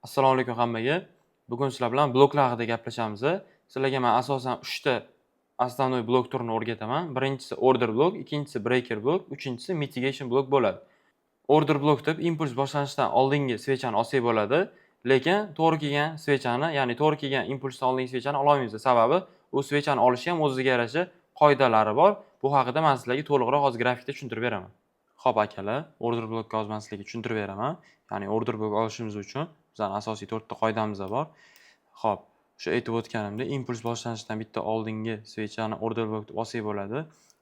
Assalomu alaykum hammaga. Bugun sizlar bilan bloklar haqida gaplashamiz. Sizlarga men asosan 3 ta основной blok turini o'rgataman. Birinchisi order blok, ikkinchisi breaker blok, uchinchisi mitigation blok bo'ladi. Order blok deb impuls boshlanishidan oldingi svechani olsak bo'ladi, lekin to'g'ri kelgan svechani, ya'ni to'g'ri kelgan impulsdan oldingi svechani ololmaymiz. Sababi u svechani olishi ham o'ziga yarasha qoidalari bor. Bu haqida men sizlarga to'liqroq hozir grafikda tushuntirib beraman. Xo'p akalar, order blokka hozir men sizlarga tushuntirib beraman. Ya'ni order blok olishimiz uchun bizning asosiy 4 ta qoidamiz bor. Xo'p, o'sha aytib o'tganimdek, impuls boshlanishidan bitta oldingi svechani order blok deb olsak bo'ladi.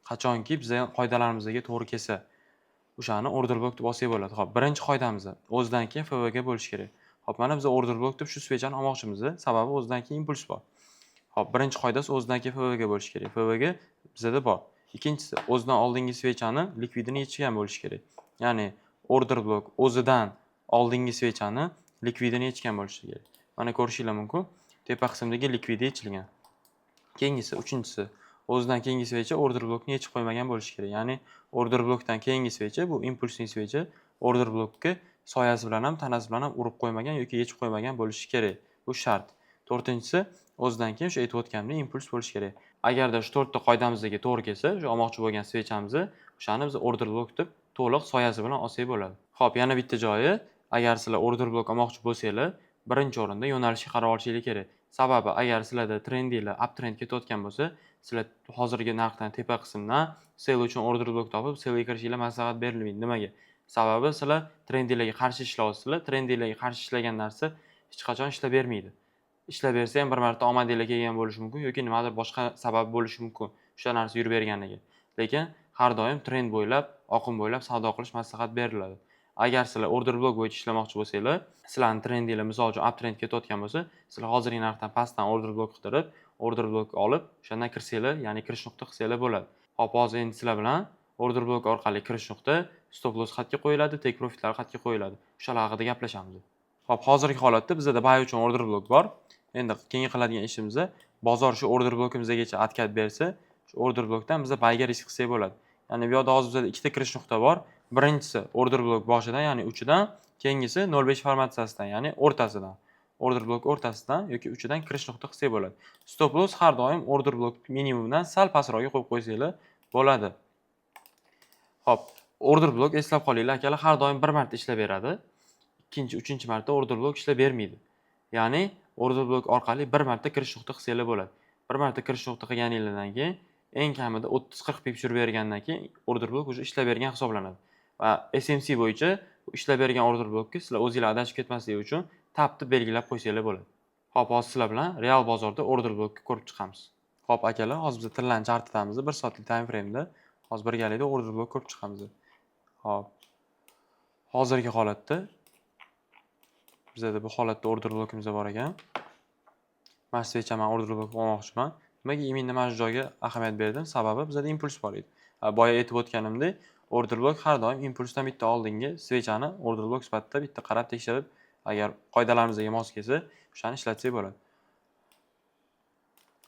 Qachonki bizning qoidalarimizga to'g'ri kelsa, o'shani order blok deb olsak bo'ladi. Xo'p, birinchi qoidamiz o'zidan keyin FV ga bo'lish kerak. Xo'p, mana biz order blok deb shu svechani olmoqchimiz, sababi o'zidan keyin impuls bor. Xo'p, birinchi qoidasi o'zidan keyin FV ga bo'lish kerak. FV ga bizda bor. Ikkinchisi, o'zidan oldingi svechani likvidini yechgan bo'lish kerak. Ya'ni order blok o'zidan oldingi svechani likvidini yechgan bo'lishi kerak. Mana ko'rishinglar mumkin. Tepa qismdagi likvidi yechilgan. Keyingisi, uchinchisi, o'zidan keyingi svecha order blokni yechib qo'ymagan bo'lishi kerak. Ya'ni order blokdan keyingi svecha, bu impulsning svecha order blokka soyasi bilan ham, tanasi bilan ham urib qo'ymagan yoki yechib qo'ymagan bo'lishi kerak. Bu shart. To'rtinchisi, o'zidan keyin shu aytib o'tganimdek impuls bo'lishi kerak. Agarda shu 4 ta qoidamizga to'g'ri kelsa, shu olmoqchi bo'lgan svechamizni, o'shani biz order blok deb to'liq soyasi bilan olsak bo'ladi. Xo'p, yana bitta joyi, agar sizlar order blok olmoqchi bo'lsanglar, birinchi o'rinda yo'nalishga qarab olishinglar kerak. Sababi agar sizlarda trendinglar uptrend ketayotgan bo'lsa, sizlar hozirgi narxdan tepa qismdan sell uchun order blok topib, sellga kirishinglar maslahat berilmaydi. Nimaga? Sababi sizlar trendinglarga qarshi ishlayapsizlar. Trendinglarga qarshi ishlagan narsa hech qachon ishlab bermaydi. Ishlab bersa ham bir marta omadinglar kelgan bo'lishi mumkin yoki nimadir boshqa sabab bo'lishi mumkin. O'sha narsa yurib berganiga. Lekin har doim trend bo'ylab, oqim bo'ylab savdo qilish maslahat beriladi. Agar sizlar order blok bo'yicha ishlamoqchi bo'lsanglar, sizlarning trendinglar misol uchun uptrend ketayotgan bo'lsa, sizlar hozirgi narxdan pastdan order blok qidirib, order blok olib, o'shandan kirsanglar, ya'ni kirish nuqta qilsanglar bo'ladi. Hop, hozir endi sizlar bilan order blok orqali kirish nuqta, stop loss xatga qo'yiladi, take profitlar xatga qo'yiladi. O'shalar haqida gaplashamiz. Hop, hozirgi holatda bizda buy uchun order blok bor. Endi keyingi qiladigan ishimiz bozor shu order blokimizgacha atkat bersa, shu order blokdan biz buyga risk qilsak bo'ladi. Ya'ni bu yerda hozir bizda ikkita kirish nuqta bor. Birinchisi order blok boshidan, ya'ni uchidan, keyingisi 0.5 formatsiyasidan, ya'ni o'rtasidan. Order blok o'rtasidan yoki uchidan kirish nuqta qilsak bo'ladi. Stop loss har doim order blok minimumdan sal pastroqga qo'yib qo'ysanglar bo'ladi. Xo'p, order blok eslab qolinglar akalar, har doim bir marta ishlab beradi. Ikkinchi, uchinchi marta order blok ishlab bermaydi. Ya'ni order blok orqali bir marta kirish nuqta qilsanglar bo'ladi. Bir marta kirish nuqta qilganingizdan keyin eng kamida 30-40 pip tushirib bergandan keyin order blok o'sha ishlab bergan hisoblanadi. Va SMC bo'yicha ishlab bergan order blokka sizlar o'zingizlar adashib ketmaslik uchun tab deb belgilab qo'ysanglar bo'ladi. Xo'p, hozir sizlar bilan real bozorda order blokni ko'rib chiqamiz. Xo'p akalar, hozir biz tillarni chartitamiz 1 soatlik time frame'da. Hozir birgalikda order blok ko'rib chiqamiz. Xo'p. Hozirgi holatda bizda bu holatda order blokimiz bor ekan. Mana shu svecha men order blok olmoqchiman. Nimaga imенно mana shu joyga ahamiyat berdim? Sababi bizda impuls bor edi. Boya aytib o'tganimdek, order blok har doim impulsdan bitta oldingi svechani order blok sifatida bitta qarab tekshirib, agar qoidalarimizga mos kelsa, o'shani ishlatsak bo'ladi.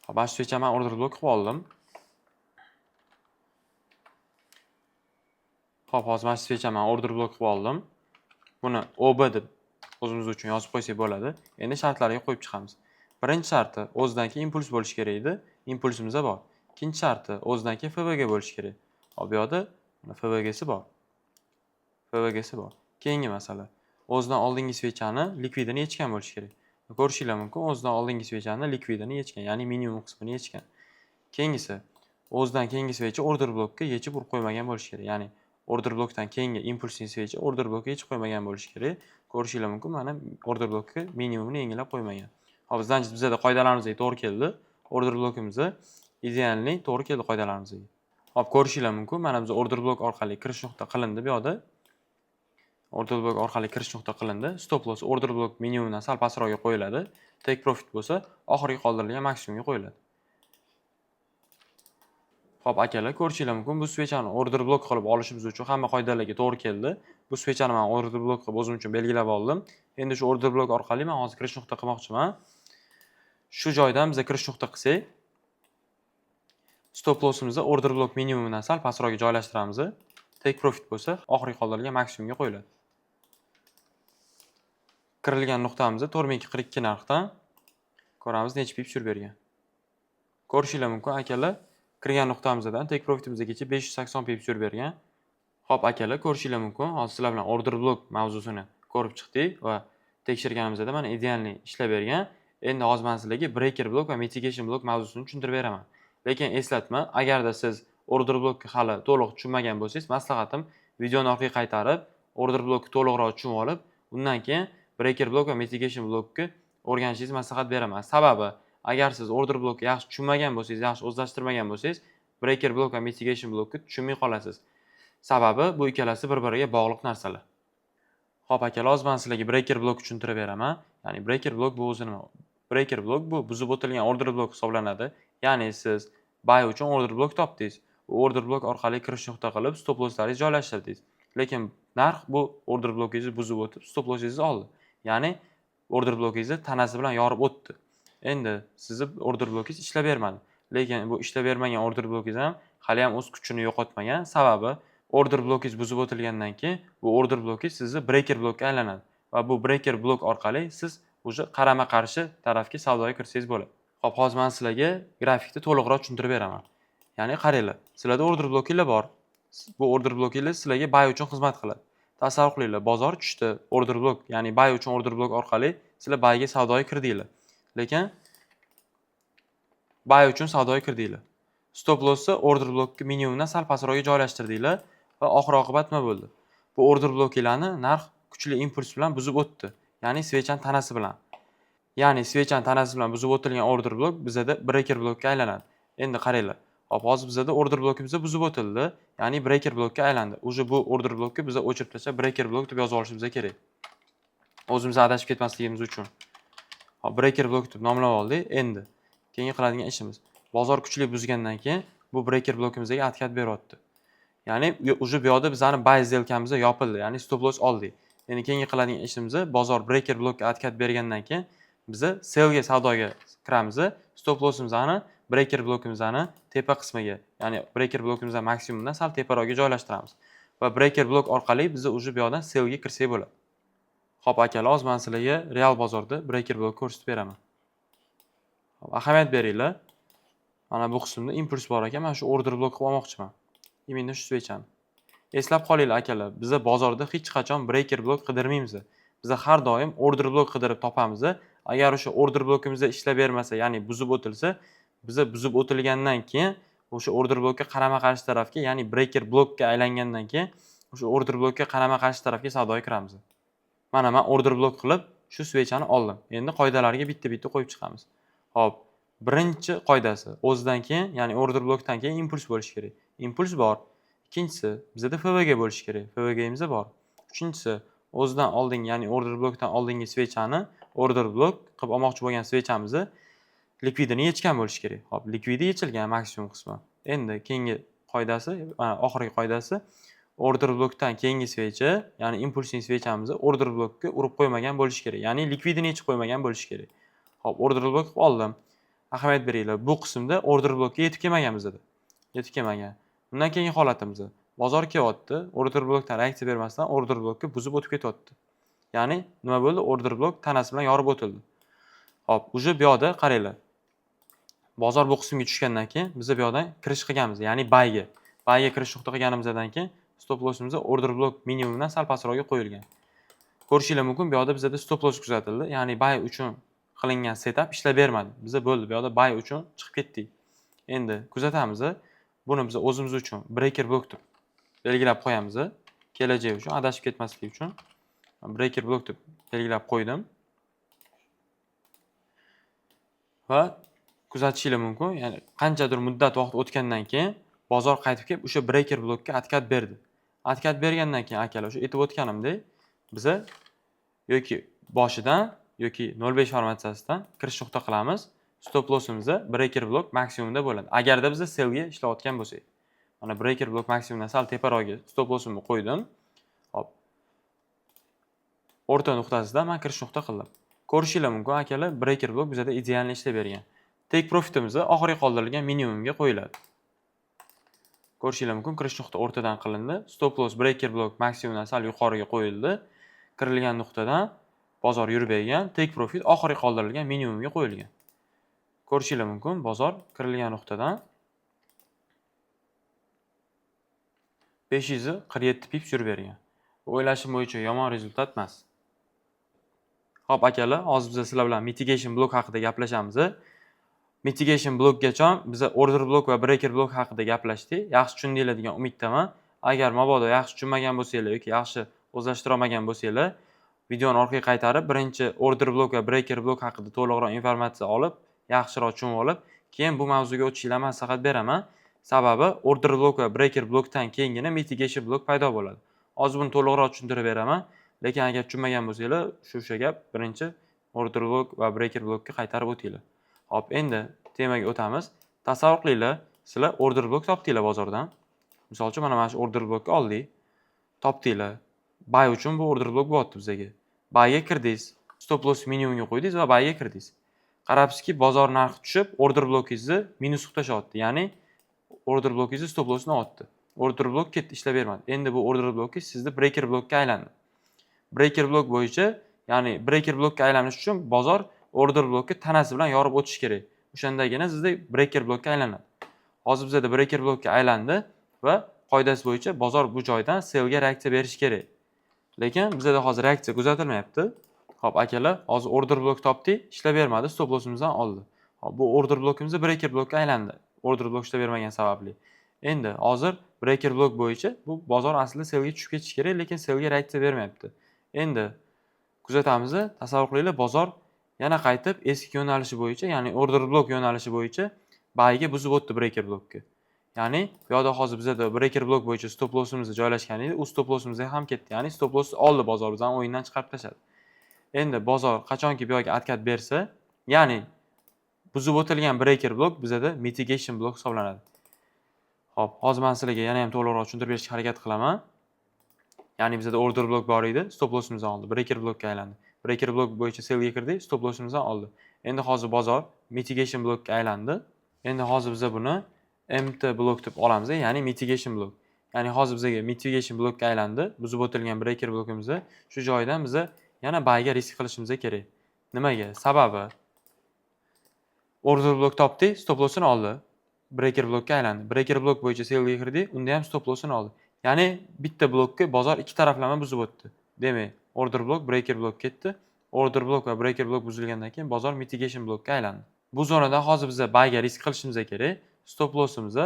Hop, mana shu svecha men order blok qilib oldim. Hop, hozir mana shu svecha men order blok qilib oldim. Buni OB deb o'zimiz uchun yozib qo'ysak bo'ladi. Endi shartlarga qo'yib chiqamiz. Birinchi sharti o'zidan keyin impuls bo'lish kerak edi. Impulsimiz bor. Ikkinchi sharti o'zidan keyin FV ga bo'lish kerak. Hop, bu yerda FV gasi bor. FV gasi bor. Keyingi masala. O'zidan oldingi svechani likvidini yechgan bo'lish kerak. Ko'rishinglar mumkin, o'zidan oldingi svechani likvidini yechgan, ya'ni minimum qismini yechgan. Keyingisi, o'zidan keyingi svecha order blokka yechib urib qo'ymagan bo'lish kerak. Ya'ni order blokdan keyingi impulsning svecha order blokka yechib qo'ymagan bo'lishi kerak. Ko'rishinglar mumkin, mana order blokka minimumni yangilab qo'ymagan. Hop, bizda qoidalarimizga to'g'ri keldi. Order blokimiz idealni to'g'ri keldi qoidalarimizga. Hop, ko'rishinglar mumkin, mana biz order blok orqali kirish nuqta qilindi bu yerda. Order blok orqali kirish nuqta qilindi. Stop loss order blok minimumdan sal pastroqga qo'yiladi. Take profit bo'lsa, oxirgi qoldirilgan maksimumga qo'yiladi. Xo'p akalar, ko'rishinglar mumkin, bu svechani order blok qilib olishimiz uchun hamma qoidalarga to'g'ri keldi. Bu svechani men order blok qilib o'zim uchun belgilab oldim. Endi shu order blok orqali men hozir kirish nuqta qilmoqchiman. Shu joydan biz kirish nuqta qilsak, stop lossimizni order blok minimumidan sal pastroqga joylashtiramiz. Take profit bo'lsa, oxirgi qoldirilgan maksimumga qo'yiladi. Kirilgan nuqtamizni 4242 narxdan ko'ramiz necha pip tushirib bergan. Ko'rishinglar mumkin akalar, kirgan nuqtamizdan take profitimizgacha 580 pip tushirib bergan. Xo'p akalar, ko'rishinglar mumkin. Hozir sizlar bilan order block mavzusini ko'rib chiqdik va tekshirganimizda mana idealniy ishlab bergan. Endi hozir men sizlarga breaker block va mitigation block mavzusini tushuntirib beraman. Lekin eslatma, agarda siz order blockni hali to'liq tushunmagan bo'lsangiz, maslahatim videoni orqaga qaytarib, order blockni to'liqroq tushunib olib, undan keyin breaker block va mitigation blockni o'rganishingizni maslahat beraman. Sababi, agar siz order blockni yaxshi tushunmagan bo'lsangiz, yaxshi o'zlashtirmagan bo'lsangiz, breaker block va mitigation blockni tushunmay qolasiz. Sababi bu ikkalasi bir-biriga bog'liq narsalar. Xo'p akalar, hozir men sizlarga breaker block tushuntirib beraman. Ya'ni breaker block bu o'zi nima? Breaker block bu buzib o'tilgan order block hisoblanadi. Ya'ni siz buy uchun order block topdingiz. Bu order block orqali kirish nuqta qilib stop losslaringizni joylashtirdingiz. Lekin narx bu order blockingizni buzib o'tib stop lossingizni oldi. Ya'ni order blockingizni tanasi bilan yorib o'tdi. Endi sizni order blockingiz ishlab bermadi. Lekin bu ishlab bermagan order blockingiz ham hali ham o'z kuchini yo'qotmagan. Sababi order blockingiz buzib o'tilgandan keyin bu order blockingiz sizni breaker blockka aylanadi va bu breaker block orqali siz o'sha qarama-qarshi tarafga savdoga kirsangiz bo'ladi. Xo'p, hozir men sizlarga grafikni to'liqroq tushuntirib beraman. Ya'ni qaranglar, sizlarda order blockinglar bor. Bu order blockinglar sizlarga buy uchun xizmat qiladi. Tasavvur qilinglar, bozor tushdi, order block, ya'ni buy uchun order block orqali sizlar buyga savdoga kirdinglar. Lekin buy uchun savdoga kirdinglar. Stop lossni order blockni minimumdan sal pastroqga joylashtirdinglar va oxir-oqibat nima bo'ldi? Bu order blocklarni narx kuchli impuls bilan buzib o'tdi. Ya'ni svechani tanasi bilan. Ya'ni svechani tanasi bilan buzib o'tilgan order block bizda breaker blockka aylanadi. Endi qaranglar. Hop, hozir bizda order blockimiz buzib o'tildi, ya'ni breaker blockka aylandi. O'sha bu order blockni biz o'chirib tashlab breaker block deb yozib olishimiz kerak. O'zimiz adashib ketmasligimiz uchun. Hop, breaker block deb nomlab oldik. Endi keyingi qiladigan ishimiz, bozor kuchli buzgandan keyin bu breaker blockimizga atkat beryapti. Ya'ni o'sha bu yoqda bizning buy сделкamiz yopildi, ya'ni stop loss oldik. Endi keyingi qiladigan ishimiz, bozor breaker blockka atkat bergandan keyin biz sellga savdoga kiramiz. Stop lossimizni breaker blockimizni tepa qismiga, ya'ni breaker blockimizni maksimumdan sal teparoqga joylashtiramiz. Va breaker block orqali biz o'sha bu yoqdan sellga kirsak bo'ladi. Xo'p akalar, hozir men sizlarga real bozorda breaker block ko'rsatib beraman. Xo'p, ahamiyat beringlar. Mana bu qismda impuls bor ekan, men shu order block qilib olmoqchiman. Imенно shu svechani. Eslab qolinglar akalar, biz bozorda hech qachon breaker block qidirmaymiz. Biz har doim order block qidirib topamiz. Agar o'sha order blockimizda ishlab bermasa, ya'ni buzib o'tilsa, biz buzib o'tilgandan keyin o'sha order blockka qarama-qarshi tarafga, ya'ni breaker blockka aylangandan keyin o'sha order blockka qarama-qarshi tarafga savdoga kiramiz. Mana men order block qilib shu svechani oldim. Endi qoidalarga bitta-bitta qo'yib chiqamiz. Hop, birinchi qoidasi, o'zidan keyin, ya'ni order blockdan keyin impuls bo'lishi kerak. Impuls bor. Ikkinchisi, bizda FVG bo'lishi kerak. FVGimiz bor. Uchinchisi, o'zidan oldin, ya'ni order blockdan oldingi svechani order block qilib olmoqchi bo'lgan svechamizni likvidini yechgan bo'lishi kerak. Hop, likvidi yechilgan maksimum qismi. Endi keyingi qoidasi, mana oxirgi qoidasi, order blockdan keyingi svecha, ya'ni impulsning svechamizni order blockka urib qo'ymagan bo'lishi kerak. Ya'ni likvidini yechib qo'ymagan bo'lishi kerak. Hop, order block qilib oldim. Ahamiyat beringlar, bu qismda order blockka yetib kelmagan bizda. Yetib kelmagan. Undan keyingi holatimiz, bozor kelyapti, order blockdan reaksiya bermasdan order blockka buzib o'tib ketyapti. Ya'ni nima bo'ldi? Order block tanasi bilan yorib o'tildi. Hop, o'sha bu yoqda qaranglar. Bozor bu qismga tushgandan keyin biz bu yoqdan kirish qilganmiz, ya'ni buyga. Buyga kirish nuqta qilganimizdan keyin stop lossimiz order block minimumdan sal pastroqga qo'yilgan. Ko'rishinglar mumkin, bu yoqda bizda stop loss kuzatildi, ya'ni buy uchun qilingan setup ishlab bermadi. Biz bo'ldi, bu yoqda buy uchun chiqib ketdik. Endi kuzatamiz. Buni biz o'zimiz uchun breaker block deb belgilab qo'yamiz. Kelajak uchun adashib ketmaslik uchun breaker block deb belgilab qo'ydim. Va kuzatishingiz mumkin, ya'ni qanchadir muddat vaqt o'tgandan keyin bozor qaytib kelib o'sha breaker blockka atkat berdi. Atkat bergandan keyin akalar, o'sha aytib o'tganimdek, biz yoki boshidan yoki 0.5 formatsiyasidan kirish nuqta qilamiz. Stop lossimizni breaker block maksimumda bo'ladi. Agarda biz sellga ishlayotgan bo'lsak. Mana breaker block maksimumdan sal teparoqga stop lossimni qo'ydim. Hop. O'rta nuqtasidan men kirish nuqta qildim. Ko'rishinglar mumkin akalar, breaker block bizda idealni ishlab bergan. Take profitimiz oxirgi qoldirilgan minimumga qo'yiladi. Ko'rishinglar mumkin, kirish nuqta o'rtadan qilindi. Stop loss breaker block maksimumdan sal yuqoriga qo'yildi. Kirilgan nuqtadan bozor yurib bergan, take profit oxirgi qoldirilgan minimumga qo'yilgan. Ko'rishingiz mumkin, bozor kirilgan nuqtadan 547 pips yurib bergan. O'ylashim bo'yicha yomon rezultat emas. Xo'p akalar, hozir biz sizlar bilan mitigation blok haqida gaplashamiz. Mitigation blokgacha biz order blok va breaker blok haqida gaplashdik. Yaxshi tushundinglar degan umiddaman. Agar mabodo yaxshi tushunmagan bo'lsanglar yoki yaxshi o'zlashtira olmagan bo'lsanglar, videoni orqaga qaytarib, birinchi order blok va breaker blok haqida to'liqroq informatsiya olib, yaxshiroq tushunib olib, keyin bu mavzuga o'tishinglarga maslahat beraman. Sababi order blok va breaker blokdan keyingina mitigation blok paydo bo'ladi. Hozir buni to'liqroq tushuntirib beraman, lekin agar tushunmagan bo'lsanglar, o'sha gap birinchi order blok va breaker blokka qaytarib o'tinglar. Hop, endi temaga o'tamiz. Tasavvur qilinglar, sizlar order blok topdinglar bozordan. Misol uchun mana shu order blokni oldik, topdinglar. Buy uchun bu order blok bo'lyapti bizga. Buyga kirdingiz, stop loss minimumga qo'ydingiz va buyga kirdingiz. Qarabsizki, bozor narxi tushib, order blokingizni minusga tashlayapti. Ya'ni order blokingizni stop lossni oldi. Order blok ketdi, ishlab bermadi. Endi bu order bloki sizni breaker blokka aylandi. Breaker blok bo'yicha, ya'ni breaker blokka aylanish uchun bozor order blokni tanasi bilan yorib o'tish kerak. O'shandagina sizda breaker blokka aylanadi. Hozir bizda breaker blokka aylandi va qoidasi bo'yicha bozor bu joydan sellga reaksiya berish kerak. Lekin bizda hozir reaksiya kuzatilmayapti. Xo'p, akalar, hozir order blok topdik, ishlab bermadi, stop lossimizdan oldi. Hop, bu order blokimiz breaker blokka aylandi. Order blok ishlab bermagan sababli. Endi hozir breaker blok bo'yicha bu bozor aslida sellga tushib ketish kerak, lekin sellga reaksiya bermayapti. Endi kuzatamiz, tasavvur qilinglar, bozor yana qaytib eski yo'nalishi bo'yicha, ya'ni order blok yo'nalishi bo'yicha buyga buzib o'tdi breaker blokka. Ya'ni bu yerda hozir bizda breaker blok bo'yicha stop lossimiz joylashgan edi, u stop lossimizga ham ketdi. Ya'ni stop loss oldi bozor, bizani o'yindan chiqarib tashladi. Endi bozor qachonki bu yerga atkat bersa, ya'ni buzib o'tilgan breaker blok bizda mitigation blok hisoblanadi. Xo'p, hozir men sizlarga yana ham to'liqroq tushuntirib berishga harakat qilaman. Ya'ni bizda order blok bor edi, stop lossimizni oldi, breaker blokka aylandi. Breaker blok bo'yicha sellga kirdi, stop lossimizdan oldi. Endi hozir bozor mitigation blokka aylandi. Endi hozir biz buni MT blok deb olamiz, ya'ni mitigation blok. Ya'ni hozir bizga mitigation blokka aylandi. Buzib o'tilgan breaker blokimizni shu joydan biz yana buyga risk qilishimiz kerak. Nimaga? Sababi order blok topdik, stop lossini oldi. Breaker blokka aylandi. Breaker blok bo'yicha sellga kirdi, unda ham stop lossini oldi. Ya'ni bitta blokka bozor ikki taraflama buzib o'tdi. Demak, order blok, breaker blok ketdi. Order blok va breaker blok buzilgandan keyin bozor mitigation blokka aylandi. Bu zonada hozir biz buyga risk qilishimiz kerak. Stop lossimiz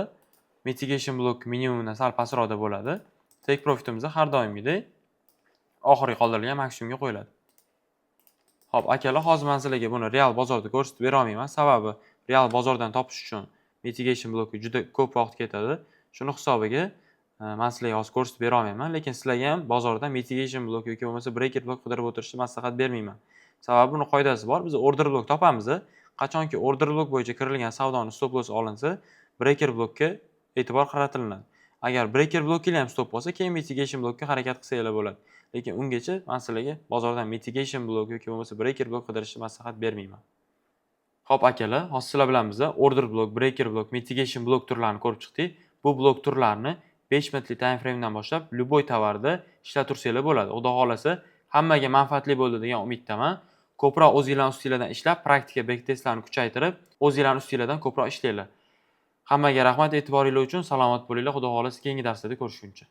mitigation blok minimumdan sal pastroqda bo'ladi. Take profitimiz har doimgidek oxirgi qoldirilgan maksimumga qo'yiladi. Xo'p, akalar, hozir men sizlarga buni real bozorda ko'rsatib bera olmayman. Sababi real bozordan topish uchun mitigation bloki juda ko'p vaqt ketadi. Shuni hisobiga men sizlarga hozir ko'rsatib bera olmayman, lekin sizlarga ham bozorda mitigation blok yoki bo'lmasa breaker blok qidirib o'tirishni maslahat bermayman. Sababi buni qoidasi bor. Biz order blok topamiz. Qachonki order blok bo'yicha kirilgan savdoni stop loss olinsa, breaker blokka e'tibor qaratiladi. Agar breaker blokinglar ham stop bo'lsa, keyin mitigation blokka harakat qilsanglar bo'ladi. Lekin ungacha men sizlarga bozordan mitigation blok yoki bo'lmasa breaker blok qidirishni maslahat bermayman. Xo'p akalar, hozir sizlar bilan biz order blok, breaker blok, mitigation blok turlarini ko'rib chiqdik. Bu blok turlarini 5 minutlik time framedan boshlab любой tovarda ishlatursanglar bo'ladi. Xudo xolasa hammaga manfaatli bo'ldi degan umiddaman. Ko'proq o'zingizlar ustingizlardan ishlab, praktika backtestlarni kuchaytirib, o'zingizlar ustingizlardan ko'proq ishlanglar. Hammaga rahmat e'tiboringiz uchun. Salomat bo'linglar. Xudo xolasa keyingi darslarda ko'rishguncha.